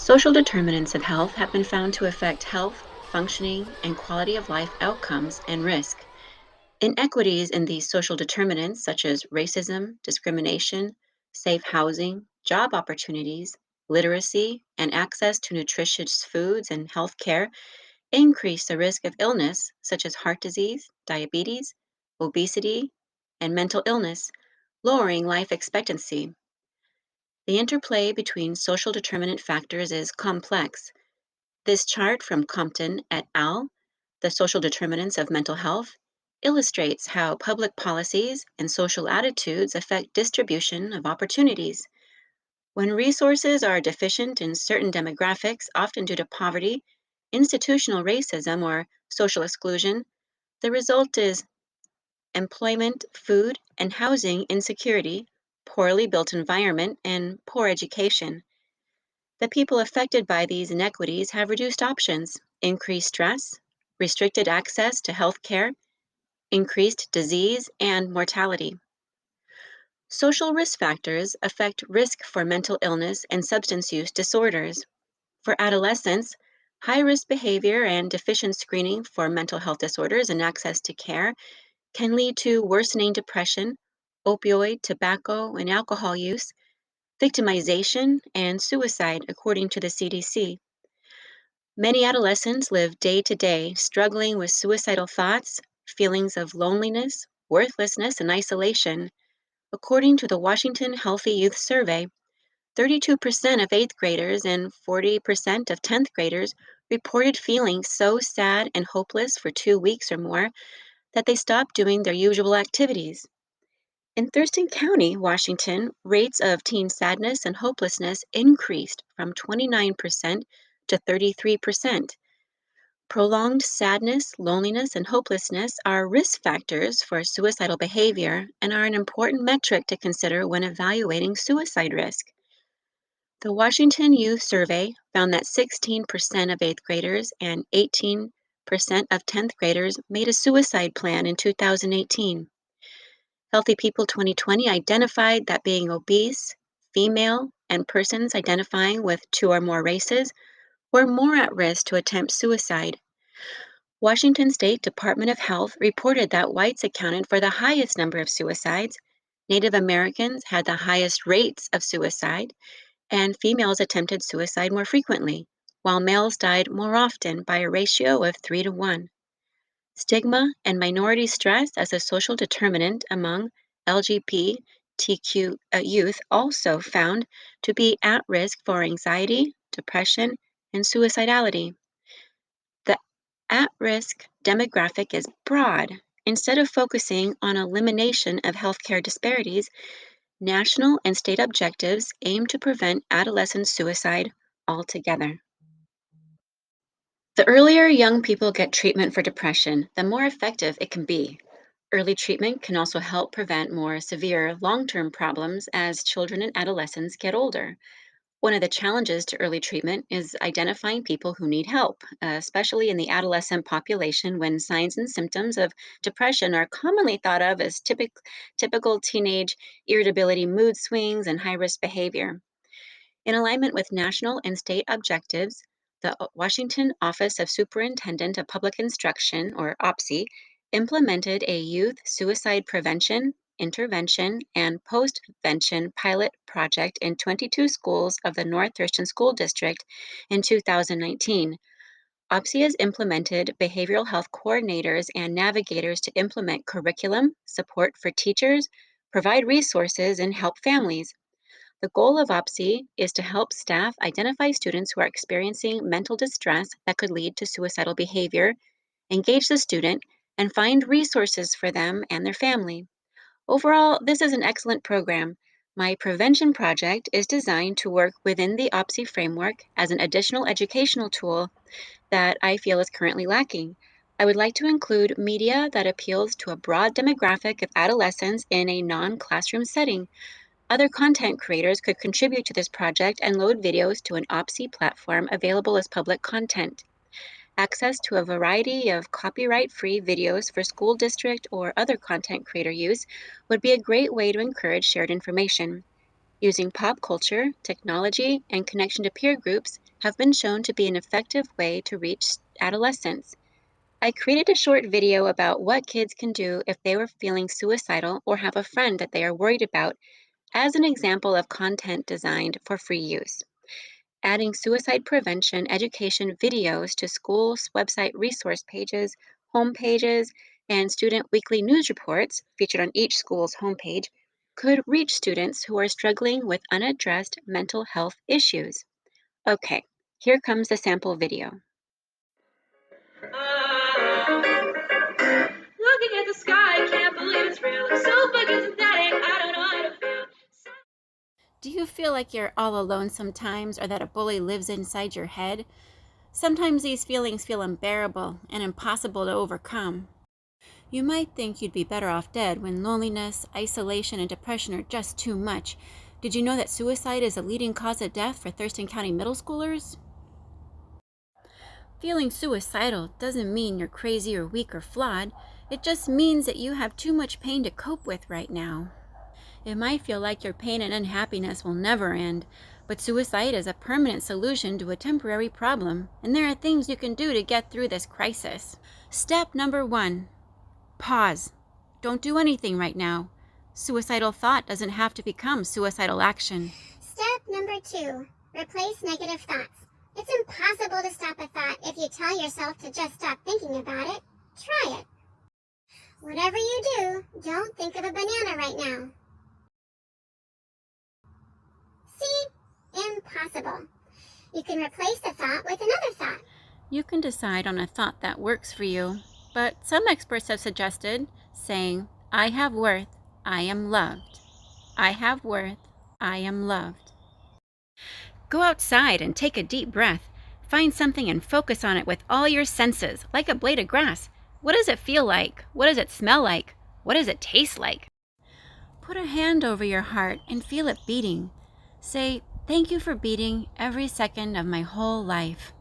Social determinants of health have been found to affect health, functioning, and quality of life outcomes and risk. Inequities in these social determinants, such as racism, discrimination, safe housing, job opportunities, literacy, and access to nutritious foods and health care, increase the risk of illness, such as heart disease, diabetes, obesity, and mental illness, lowering life expectancy. The interplay between social determinant factors is complex. This chart from Compton et al., The Social Determinants of Mental Health, illustrates how public policies and social attitudes affect distribution of opportunities. When resources are deficient in certain demographics, often due to poverty, institutional racism, or social exclusion, the result is employment, food, and housing insecurity, poorly built environment, and poor education. The people affected by these inequities have reduced options, increased stress, restricted access to health care, increased disease, and mortality. Social risk factors affect risk for mental illness and substance use disorders. For adolescents, high risk behavior and deficient screening for mental health disorders and access to care can lead to worsening depression, opioid, tobacco, and alcohol use, victimization, and suicide, according to the CDC. Many adolescents live day to day struggling with suicidal thoughts, feelings of loneliness, worthlessness, and isolation. According to the Washington Healthy Youth Survey, 32% of 8th graders and 40% of 10th graders reported feeling so sad and hopeless for 2 weeks or more that they stopped doing their usual activities. In Thurston County, Washington, rates of teen sadness and hopelessness increased from 29% to 33%. Prolonged sadness, loneliness, and hopelessness are risk factors for suicidal behavior and are an important metric to consider when evaluating suicide risk. The Washington Youth Survey found that 16% of 8th graders and 18% of 10th graders made a suicide plan in 2018. Healthy People 2020 identified that being obese, female, and persons identifying with two or more races were more at risk to attempt suicide. Washington State Department of Health reported that whites accounted for the highest number of suicides, Native Americans had the highest rates of suicide, and females attempted suicide more frequently, while males died more often by a ratio of 3 to 1. Stigma and minority stress as a social determinant among LGBTQ youth also found to be at risk for anxiety, depression, and suicidality. The at risk demographic is broad. Instead of focusing on elimination of healthcare disparities, national and state objectives aim to prevent adolescent suicide altogether. The earlier young people get treatment for depression, the more effective it can be. Early treatment can also help prevent more severe long term problems as children and adolescents get older. One of the challenges to early treatment is identifying people who need help, especially in the adolescent population when signs and symptoms of depression are commonly thought of as typical teenage irritability, mood swings, and high risk behavior. In alignment with national and state objectives, the Washington Office of Superintendent of Public Instruction, or OPSI, implemented a youth suicide prevention, intervention, and postvention pilot project in 22 schools of the North Thurston School District in 2019. OPSI has implemented behavioral health coordinators and navigators to implement curriculum, support for teachers, provide resources, and help families. The goal of OPSI is to help staff identify students who are experiencing mental distress that could lead to suicidal behavior, engage the student, and find resources for them and their family. Overall, this is an excellent program. My prevention project is designed to work within the OPSI framework as an additional educational tool that I feel is currently lacking. I would like to include media that appeals to a broad demographic of adolescents in a non classroom setting. Other content creators could contribute to this project and load videos to an OPSI platform available as public content. Access to a variety of copyright-free videos for school district or other content creator use would be a great way to encourage shared information. Using pop culture, technology, and connection to peer groups have been shown to be an effective way to reach adolescents. I created a short video about what kids can do if they were feeling suicidal or have a friend that they are worried about as an example of content designed for free use. Adding suicide prevention education videos to schools' website resource pages, home pages, and student weekly news reports featured on each school's homepage could reach students who are struggling with unaddressed mental health issues. Okay, here comes the sample video. Looking at the sky, can't believe it's real. It's so fucking synthetic, I don't know how to feel. Do you feel like you're all alone sometimes, or that a bully lives inside your head? Sometimes these feelings feel unbearable and impossible to overcome. You might think you'd be better off dead when loneliness, isolation, and depression are just too much. Did you know that suicide is a leading cause of death for Thurston County middle schoolers? Feeling suicidal doesn't mean you're crazy or weak or flawed. It just means that you have too much pain to cope with right now. It might feel like your pain and unhappiness will never end, but suicide is a permanent solution to a temporary problem, and there are things you can do to get through this crisis. Step number 1. Pause. Don't do anything right now. Suicidal thought doesn't have to become suicidal action. Step number 2. Replace negative thoughts. It's impossible to stop a thought if you tell yourself to just stop thinking about it. Try it. Whatever you do, don't think of a banana right now. See? Impossible. You can replace the thought with another thought. You can decide on a thought that works for you, but some experts have suggested saying, I have worth, I am loved. I have worth, I am loved. Go outside and take a deep breath. Find something and focus on it with all your senses, like a blade of grass. What does it feel like? What does it smell like? What does it taste like? Put a hand over your heart and feel it beating. Say, thank you for beating every second of my whole life.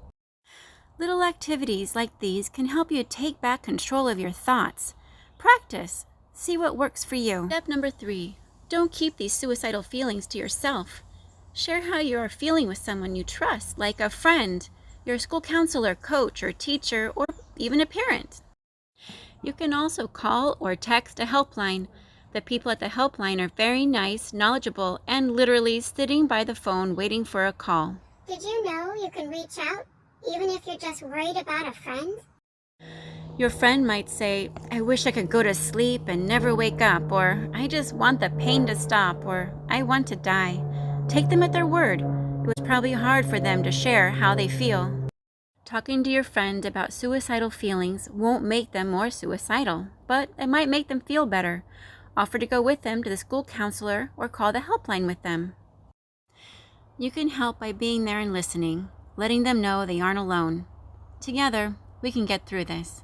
Little activities like these can help you take back control of your thoughts. Practice. See what works for you. Step number 3. Don't keep these suicidal feelings to yourself. Share how you are feeling with someone you trust, like a friend, your school counselor, coach, or teacher, or even a parent. You can also call or text a helpline. The people at the helpline are very nice, knowledgeable, and literally sitting by the phone waiting for a call. Did you know you can reach out even if you're just worried about a friend? Your friend might say, I wish I could go to sleep and never wake up, or I just want the pain to stop, or I want to die. Take them at their word. It was probably hard for them to share how they feel. Talking to your friend about suicidal feelings won't make them more suicidal, but it might make them feel better. Offer to go with them to the school counselor or call the helpline with them. You can help by being there and listening, letting them know they aren't alone. Together, we can get through this.